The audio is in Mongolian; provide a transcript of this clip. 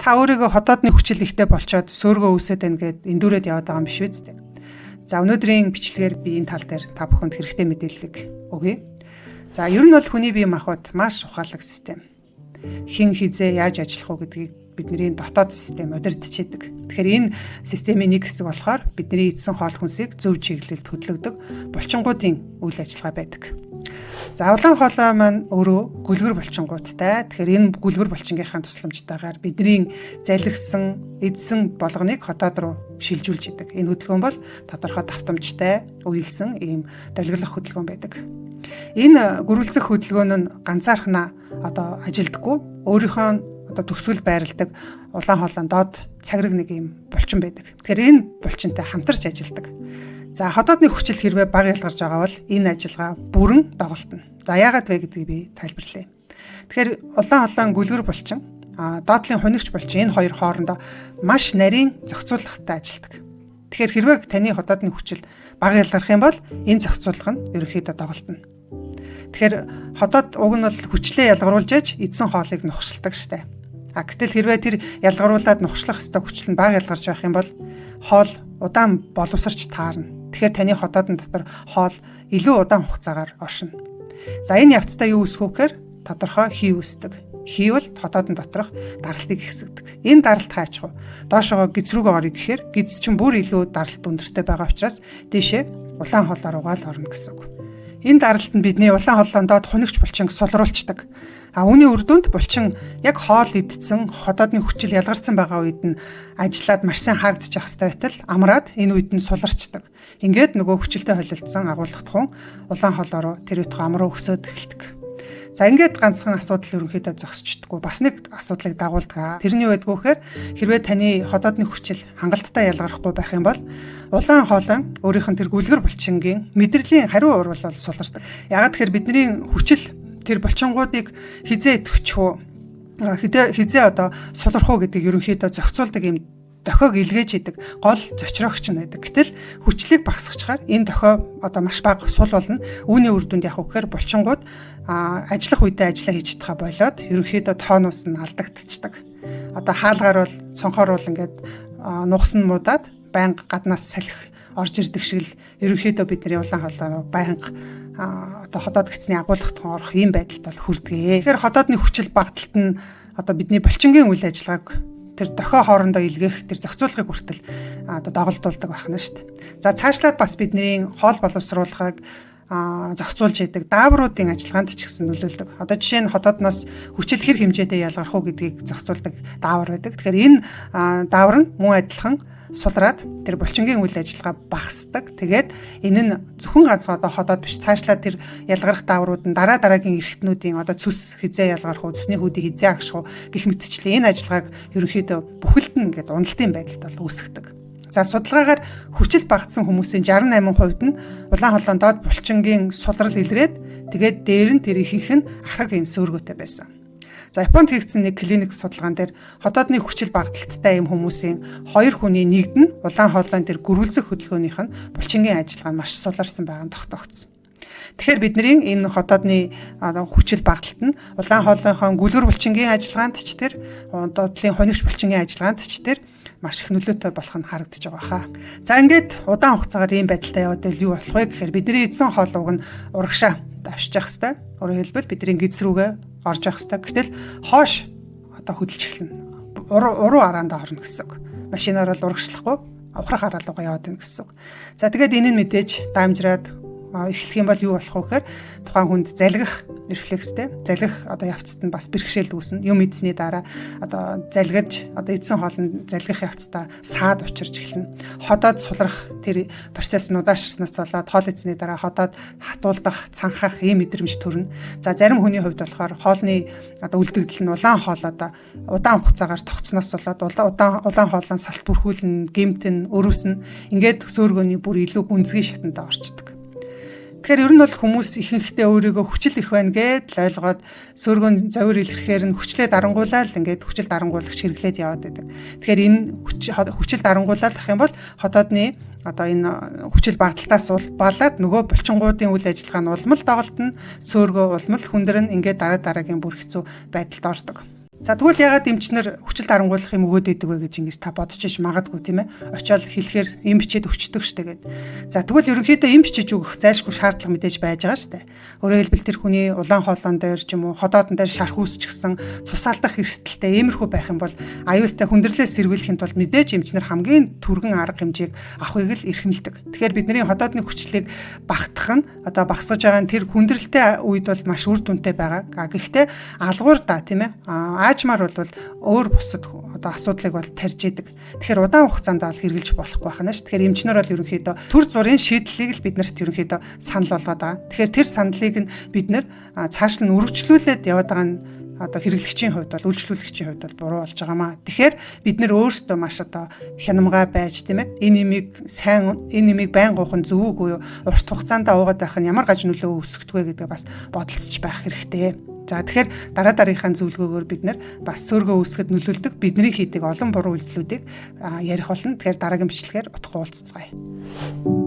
та өөрийгөө хотоодны хүчил ихтэй болчоод сөөргөө үсээд байна гэд эндүүрээд яваад байгаа юм биш үү? За өнөөдрийн бичлэгээр би энэ тал дээр та бүхэнд хэрэгтэй мэдээлэл өгье. За ер нь бол хүний бие махбод маш ухаалаг систем. Хэн хизээ яаж ажиллах вэ гэдгийг бидний дотоод систем удирдчихэд. Тэгэхээр энэ системийн нэг хэсэг болохоор бидний эзэн хоол хүнсийг зөв чиглэлд хөдөлгдөг булчингуудын үйл ажиллагаа байдаг. За улаан хоолой маань өөрөө гүлгэр булчингуудтай. Тэгэхээр энэ гүлгэр булчингийнхаа тусламжтайгаар бидний залгисан эзэн болгоныг хотоод руу шилжүүлж идэг. Энэ хөдөлгөөн бол тодорхой давтамжтай, уялсан ийм долгиолох хөдөлгөөн байдаг. Энэ гөрүүлзэх хөдөлгөөн нь ганцаархнаа ажилдаггүй. Өөрийнхөө төгсгөл байрладаг улаан хоолойн доод цаграг нэг юм булчин байдаг. Тэгэхээр энэ булчинтай хамтарч ажилладаг. За хотоодны хүчил хэрвээ бага ялгарч байгаа бол энэ ажиллагаа бүрэн доголдно. За яагаад вэ гэдгийг би тайлбарлая. Тэгэхээр улаан хоолойн гүлгэр булчин, доотлын хунигч булчин энэ хоёр хоорондоо маш нарийн зохицуулалттай ажилладаг. Тэгэхээр хэрвээ таны хотоодны хүчил бага ялгарх юм бол энэ зохицуулах нь ерөнхийдөө доголдно. Тэгэхээр хотоод уг нь бол хүчлээ ялгаруулж ээж эзэн хоолыг нухшилдаг штэ. Гэтэл хэрвээ тэр ялгаруулад нухшлах ёстой хүчил нь бага ялгарч байх юм бол хоол удаан боловсрч таарна. Тэгэхээр таны хотоодн дотор хоол илүү удаан хугацаагаар оршино. За энэ явцдаа юу үүсэх вэ гэхээр тодорхой хий үүсдэг. Хий бол хотоодн доторх даралтыг ихсэгдэг. Энэ даралт хаач вэ? Доошогоо гиз рүүгээ орё гэхээр гиз чинь бүр илүү даралт өндөртэй байгаа учраас дээшээ улаан хоолоор угаал орно гэсэн үг. Энэ даралт нь бидний улаан хоолойн доод хунигч булчинг сулруулцдаг. Үүний үр дүнд булчин яг хоол идсэн хотоодны хүчил ялгарсан байгаа үед нь ажиллаад маш сайн хаагдчих хэвээр байтал амраад энэ үед нь суларчдаг. Ингээд нөгөө хүчилтэй холилдсон агуулгатхан улаан хоолоороо тэр үтх ам руу өсөд эхэлдэг. За ингээд ганцхан асуудал ерөнхийдөө зогсчдаггүй. Бас нэг асуудлыг дагуулдаг. Тэрний байдгүй гэхээр хэрвээ таны хотоодны хүчил хангалттай ялгархгүй байх юм бол улаан хоолойн өөрийнх нь тэр гүлгэр булчингийн мэдрэлийн хариу урвал бол сулардаг. Ягаад тэгэхээр бидний хүчил тэр булчингуудыг хизээ идэвчих үү хизээ сулрах уу гэдгийг ерөнхийдөө зохицуулдаг юм дохиог илгээж идэг гол зочрогч нь байдаг. Гэтэл хүчлийг багасгачаар энэ дохио маш бага сул болно. Үүний үр дүнд яг үгээр булчингууд ажиллах үедээ ажиллаа хийж чадхаа болоод ерөнхийдөө тооноос нь алдагдчихдаг. Хаалгаар бол цонхоор бол ингээд нухсан муудаад байнга гаднаас салхи орж ирдэг шиг л ерөнхийдөө бидний улаан хоолойроо байнга хотоод гисний агуулгатхан орох ийм байдалд бол хүрдэгэ. Тэгэхээр хотоодны хүчил багталт нь бидний булчингийн үйл ажиллагааг тэр дохио хоорондоо илгээх тэр зохицуулахыг хүртэл доголдуулдаг байна шүү дээ. За цаашлаад бас бидний хоол боловсруулахыг зохицуулж идэг даавруудын ажиллагаанд ч гэсэн нөлөөлдөг. Жишээ нь хотоодноос хүчил хэр хэмжээтэй ялгарх уу гэдгийг зохицуулдаг даавар байдаг. Тэгэхээр энэ даавар нь мөн адилхан сулраад тэр булчингийн үйл ажиллагаа багасдаг. Тэгээд энэ нь зөвхөн ганцхан хотоод биш цаашлаад тэр ялгарх дааврууд нь дараагийн эрхтнүүдийн цүс хизээ ялгарх уу, цүсний хүүдийг хизээ агших уу гэх мэтчлээ энэ ажиллагааг ерөнхийдөө бүхэлд нь ингээд уналтын байдалд бол үүсгдэг. За судалгаагаар хүчил багтсан хүмүүсийн 68% нь улаан хоолойн доод булчингийн сулрал илрээд тэгээд дээр нь тэр ихэнх нь ахраг юм сөөргөтэй байсан. За Японд хийгдсэн нэг клиник судалгаан дээр хотоодны хүчил багталттай юм хүмүүсийн 2 хүний нэгд нь улаан хоолойн тэр гөрүүлзэх хөдөлгөөнийх нь булчингийн ажиллагаа маш суларсан байгаа нь тогтоогдсон. Тэгэхээр бидний энэ хотоодны хүчил багталт нь улаан хоолойнхон гүлгэр булчингийн ажиллагаанд ч тэр доотлын хонигч булчингийн ажиллагаанд ч тэр маш их нөлөөтэй болох нь харагдаж байгаа хаа. За ингээд удаан хугацаагаар ийм байдалтай яваад байл юу болох вэ гэхээр бидний эзэн хоолойг нь урагшаа давшиж явах хэрэгтэй. Өөрөөр хэлбэл бидний гиз рүүгээ орж явах хэрэгтэй. Гэтэл хоош хөдөлж эхэлнэ. Уруу араанда орно гэсэн үг. Машинаар бол урагшлахгүй аврах хараалуугаа яваад байна гэсэн үг. За тэгээд энэ нь мэдээж даамжраад эхлэх юм бол юу болох вэ гэхээр тухайн хүнд залгих рефлекстэй залгих явцад нь бас бэрхшээл үүснэ. Юм идсний дараа залгиж эдсэн хоолнд залгих явцдаа саад учирч эхэлнэ. Хотоод сулрах тэр процесс нь удаашрснаас болоод хоол идсний дараа хотоод хатуулдах, цанхах ийм мэдрэмж төрнө. За зарим хүний хувьд болохоор хоолны үлдэгдэл нь улаан хоол удаан хугацаагаар тогтсноос болоод улаан хоолн салт бүрхүүлнэ, гэмтэн, өрөвснө. Ингээд сөөргөний бүр илүү гүнзгий шатанд орчдөг. Тэгэхээр ер нь бол хүмүүс ихэнхдээ өөрийгөө хүчил их байна гэд л ойлгоод сөөргөн зовир илэрхээр нь хүчлээ дарангуулаад ингээд хүчил дарангуулагч хэрэглээд яваад байдаг. Тэгэхээр энэ хүчил дарангуулаад ах юм бол хотоодны энэ хүчил багталтаас балаад нөгөө булчингуудын үйл ажиллагаа нь улмал доголдно, сөөргөө улмал хүндрэн ингээд дараагийн бүр хэцүү байдалд ордог. За тэгвэл ягаад эмчнэр хүчил дарангуулах юм өгөөд идэг вэ гэж ингэж та бодож иж магадгүй тийм ээ. Очоод хэлэхээр эм бичээд өчтдөг штэ гэд. За тэгвэл ерөнхийдөө эм бичиж өгөх зайлшгүй шаардлага мэдээж байж байгаа штэ. Өөрөөр хэлбэл тэр хүний улаан хоолойн дээр ч юм уу ходоодон дээр шарх үүсчихсэн цусаалдах эрсдэлтэй иймэрхүү байх юм бол аюултай хүндрэлээс сэргийлэхийн тулд мэдээж эмчнэр хамгийн түргэн арга хэмжээг авахыг л эрхэмлдэг. Тэгэхээр бидний ходоодны хүчлийг багтах нь одоо багсгаж байгаа тэр хүндрэлтэй үед бол маш үр дүнтэй байгаа. Гэхдээ алгуур да тийм ээ. Аажмаар бол өөр бусад одоо асуудлыг бол тарьж идэг. Тэгэхээр удаан хугацаанд бол хэрглэж болохгүй байна ш. Тэгэхээр эмчнэр бол ерөнхийдөө төр зургийн шийдлийг л биднэрт ерөнхийдөө санал болгоод байгаа. Тэгэхээр тэр саналыг нь бид нэр цаашл нь өргөжлүүлээд яваад байгаа нь одоо хэрэглэгчийн хувьд бол үйлчлүүлэгчийн хувьд бол буруу болж байгаамаа. Тэгэхээр бид нэр өөрсдөө маш одоо хянамгай байж тийм ээ. Энэ нэмийг байн гоохон зөв үгүй юу? Урт хугацаанд уугаад байх нь ямар гаж нөлөө үүсгдэг вэ гэдэг бас бодолцож байх хэрэгтэй. За тэгэхээр дараагийнхаа зөвлөгөөгөөр бид нэр бас сөөргөө үүсгэхэд нөлөөлдөг бидний хийдэг олон буруу үйлдэлүүдийг ярих болно. Тэгэхээр дараагийн бичлэгээр утга уулзцгаая.